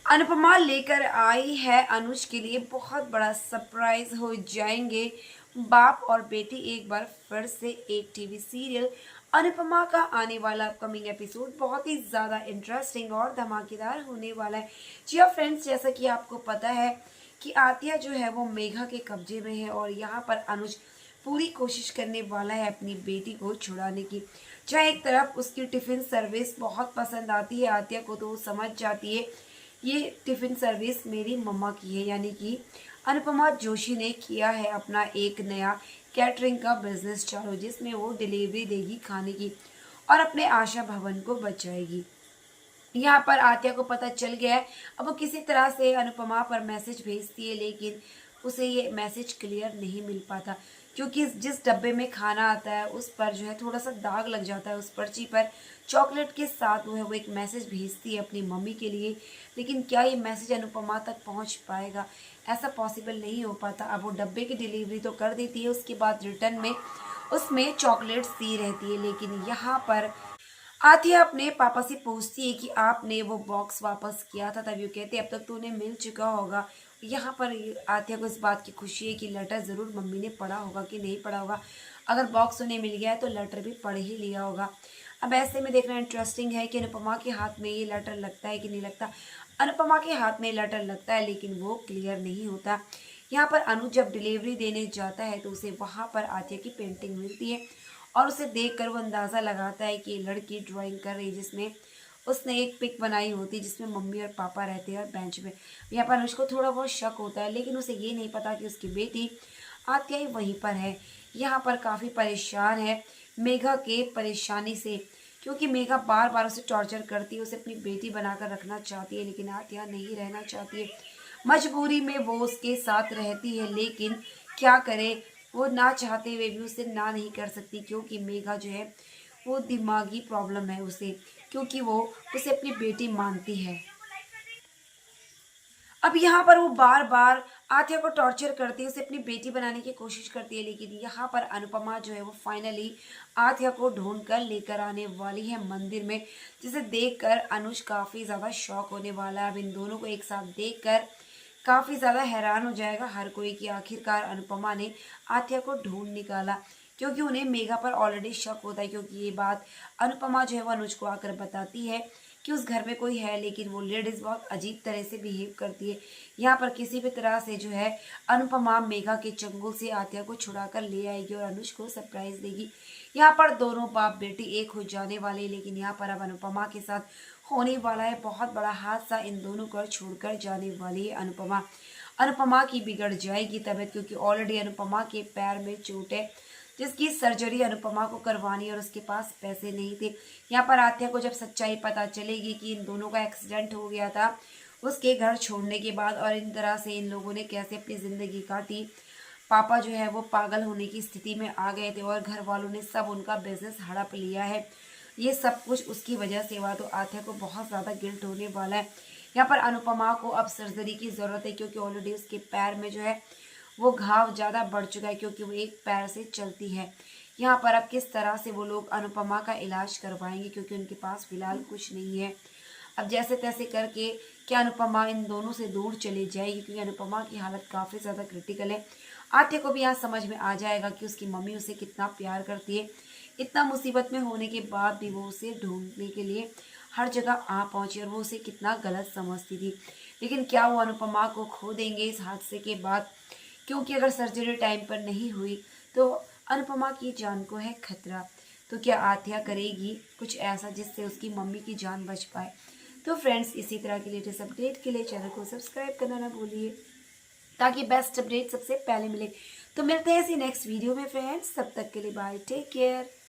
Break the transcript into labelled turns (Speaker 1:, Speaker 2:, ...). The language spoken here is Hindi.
Speaker 1: अनुपमा लेकर आई है अनुज के लिए बहुत बड़ा सरप्राइज हो जाएंगे बाप और बेटी। एक बार फिर से एक टीवी सीरियल अनुपमा का आने वाला अपकमिंग एपिसोड बहुत ही ज़्यादा इंटरेस्टिंग और धमाकेदार होने वाला है। जी हाँ फ्रेंड्स, जैसा कि आपको पता है कि आतिया जो है वो मेघा के कब्जे में है और यहाँ पर अनुज पूरी कोशिश करने वाला है अपनी बेटी को छुड़ाने की। जहाँ एक तरफ उसकी टिफिन सर्विस बहुत पसंद आती है आतिया को, तो वो समझ जाती है ये टिफिन सर्विस मेरी मम्मा की है, यानी कि अनुपमा जोशी ने किया है अपना एक नया कैटरिंग का बिजनेस चालू, जिसमें वो डिलीवरी देगी खाने की और अपने आशा भवन को बचाएगी। यहाँ पर आत्या को पता चल गया है। अब वो किसी तरह से अनुपमा पर मैसेज भेजती है, लेकिन उसे ये मैसेज क्लियर नहीं मिल पाता क्योंकि जिस डब्बे में खाना आता है उस पर जो है थोड़ा सा दाग लग जाता है। उस पर्ची पर चॉकलेट के साथ वो एक मैसेज भेजती है अपनी मम्मी के लिए, लेकिन क्या ये मैसेज अनुपमा तक पहुंच पाएगा? ऐसा पॉसिबल नहीं हो पाता। अब वो डब्बे की डिलीवरी तो कर देती है, उसके बाद रिटर्न में उसमें चॉकलेट्स दी रहती है। लेकिन यहाँ पर आतिया अपने पापा से पूछती है कि आपने वो बॉक्स वापस किया था, तब यू कहते अब तक तो उन्हें मिल चुका होगा। यहाँ पर आतिया को इस बात की खुशी है कि लेटर ज़रूर मम्मी ने पढ़ा होगा कि नहीं पढ़ा होगा। अगर बॉक्स उन्हें मिल गया है तो लेटर भी पढ़ ही लिया होगा। अब ऐसे में देखना इंटरेस्टिंग है कि अनुपमा के हाथ में ये लेटर लगता है कि नहीं लगता। अनुपमा के हाथ में लेटर लगता है लेकिन वो क्लियर नहीं होता। यहाँ पर अनुज जब डिलीवरी देने जाता है तो उसे वहाँ पर आतिया की पेंटिंग मिलती है और उसे देखकर वो अंदाज़ा लगाता है कि लड़की ड्राइंग कर रही है, जिसमें उसने एक पिक बनाई होती है जिसमें मम्मी और पापा रहते हैं और बेंच में। यहाँ पर अनुज को थोड़ा बहुत शक होता है, लेकिन उसे ये नहीं पता कि उसकी बेटी आत्या ही वहीं पर है। यहाँ पर काफ़ी परेशान है मेघा के परेशानी से, क्योंकि मेघा बार बार उसे टॉर्चर करती है, उसे अपनी बेटी बनाकर रखना चाहती है, लेकिन आत्या नहीं रहना चाहती है। मजबूरी में वो उसके साथ रहती है, लेकिन क्या करे, वो ना चाहते हुए भी उसे ना नहीं कर सकती क्योंकि मेघा जो है वो दिमागी प्रॉब्लम है उसे, क्योंकि वो उसे अपनी बेटी मानती है। अब यहाँ पर वो बार बार आत्या को टॉर्चर करती है, उसे अपनी बेटी बनाने की कोशिश करती है, लेकिन यहाँ पर अनुपमा जो है वो फाइनली आत्या को ढूंढ कर लेकर आने वाली है मंदिर में, जिसे देखकर अनुज काफ़ी ज़्यादा शॉक होने वाला है। अब इन दोनों को एक साथ देखकर काफ़ी ज़्यादा हैरान हो जाएगा हर कोई कि आखिरकार अनुपमा ने आत्या को ढूंढ निकाला, क्योंकि उन्हें मेघा पर ऑलरेडी शक होता है, क्योंकि ये बात अनुपमा जो है वो अनुज को आकर बताती है कि उस घर में कोई है, लेकिन वो लेडीज़ बहुत अजीब तरह से बिहेव करती है। यहाँ पर किसी भी तरह से जो है अनुपमा मेघा के चंगुल से आत्या को छुड़ा कर ले आएगी और अनुज को सरप्राइज देगी। यहाँ पर दोनों बाप बेटी एक हो जाने वाले, लेकिन यहाँ पर अब अनुपमा के साथ होने वाला है बहुत बड़ा हादसा। इन दोनों को छोड़कर जाने वाली है अनुपमा। अनुपमा की बिगड़ जाएगी तबीयत, क्योंकि ऑलरेडी अनुपमा के पैर में चोट है जिसकी सर्जरी अनुपमा को करवानी और उसके पास पैसे नहीं थे। यहाँ पर आत्या को जब सच्चाई पता चलेगी कि इन दोनों का एक्सीडेंट हो गया था उसके घर छोड़ने के बाद, और इन तरह से इन लोगों ने कैसे अपनी ज़िंदगी काटी, पापा जो है वो पागल होने की स्थिति में आ गए थे और घर वालों ने सब उनका बिजनेस हड़प लिया है, ये सब कुछ उसकी वजह से हुआ। तो आत्या को बहुत ज़्यादा गिल्ट होने वाला है। यहाँ पर अनुपमा को अब सर्जरी की ज़रूरत है, क्योंकि ऑलरेडी उसके पैर में जो है वो घाव ज़्यादा बढ़ चुका है, क्योंकि वो एक पैर से चलती है। यहाँ पर अब किस तरह से वो लोग अनुपमा का इलाज करवाएंगे, क्योंकि उनके पास फिलहाल कुछ नहीं है। अब जैसे तैसे करके क्या अनुपमा इन दोनों से दूर चली जाएगी, क्योंकि अनुपमा की हालत काफ़ी ज़्यादा क्रिटिकल है। आत्या को भी यहाँ समझ में आ जाएगा कि उसकी मम्मी उसे कितना प्यार करती है। इतना मुसीबत में होने के बाद भी वो उसे ढूंढने के लिए हर जगह आ पहुंची और वो उसे कितना गलत समझती थी। लेकिन क्या वो अनुपमा को खो देंगे इस हादसे के बाद? क्योंकि अगर सर्जरी टाइम पर नहीं हुई तो अनुपमा की जान को है खतरा। तो क्या आत्या करेगी कुछ ऐसा जिससे उसकी मम्मी की जान बच पाए? तो फ्रेंड्स, इसी तरह के लेटेस्ट अपडेट के लिए चैनल को सब्सक्राइब करना ना भूलिए, ताकि बेस्ट अपडेट सबसे पहले मिले। तो मिलते हैं इसी नेक्स्ट वीडियो में फ्रेंड्स, तब तक के लिए बाय, टेक केयर।